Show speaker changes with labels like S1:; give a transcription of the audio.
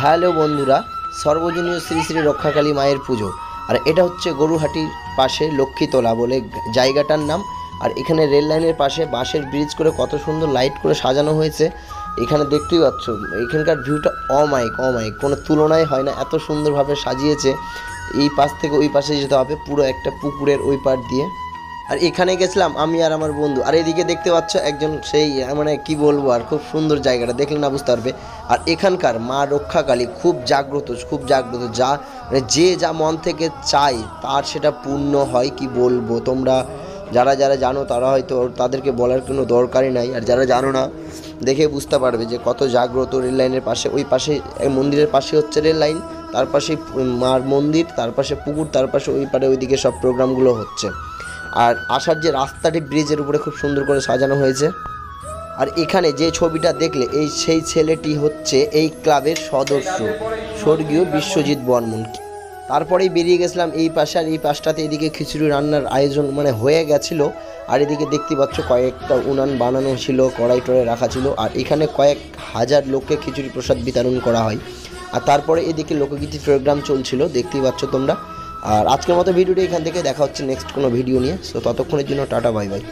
S1: Hello বন্ধুরা, সর্বজনীয় শ্রী শ্রী রক্ষাকালী মায়ের পুজো। আর এটা হচ্ছে গরুহাটির পাশে লক্ষ্মীতলা বলে জায়গাটার নাম। আর এখানে রেল লাইনের পাশে বাঁশের ব্রিজ করে কত সুন্দর লাইট করে সাজানো হয়েছে। এখানে দেখতেই পাচ্ছ, এখানকার ভিউটা অমায়িক, কোনো তুলনায় হয় না, এত সুন্দরভাবে সাজিয়েছে। এই পাশ থেকে ওই পাশে যেতে হবে, পুরো একটা পুকুরের ওই পার দিয়ে। আর এখানে গেছিলাম আমি আর আমার বন্ধু। আর এদিকে দেখতে পাচ্ছ একজন সেই মানে কি বলবো, আর খুব সুন্দর জায়গাটা দেখলে না বুঝতে পারবে। আর এখানকার মা রক্ষাকালী খুব জাগ্রত, যা মানে যে যা মন থেকে চায় তার সেটা পূর্ণ হয়। কি বলবো, তোমরা যারা যারা জানো তারা হয়তো তাদেরকে বলার কোনো দরকারই নাই। আর যারা জানো না দেখে বুঝতে পারবে যে কত জাগ্রত। রেল লাইনের পাশে, ওই পাশে মন্দিরের পাশে হচ্ছে রেল লাইন, তার পাশে মার মন্দির, তার পাশে পুকুর, তার পাশে ওই পারে ওইদিকে সব প্রোগ্রামগুলো হচ্ছে। আর আসার যে রাস্তাটি ব্রিজের উপরে খুব সুন্দর করে সাজানো হয়েছে। আর এখানে যে ছবিটা দেখলে সেই ছেলেটি হচ্ছে এই ক্লাবের সদস্য, স্বর্গীয় বিশ্বজিৎ বর্মন। তারপরেই বেরিয়ে গেছিলাম এই পাশে। আর এই পাশটাতে এদিকে খিচুড়ি রান্নার আয়োজন মানে হয়ে গেছিলো। আর এদিকে দেখতে পাচ্ছ কয়েকটা উনান বানানো ছিল, কড়াই টড়াই রাখা ছিল। আর এখানে কয়েক হাজার লোককে খিচুড়ি প্রসাদ বিতরণ করা হয়। আর তারপরে এদিকে লোকগীতি প্রোগ্রাম চলছিল, দেখতেই পাচ্ছ তোমরা। আর আজকের মতো ভিডিওটি এখান থেকে দেখা হচ্ছে নেক্সট কোনো ভিডিও নিয়ে। সো ততক্ষণের জন্য টাটা, বাই বাই।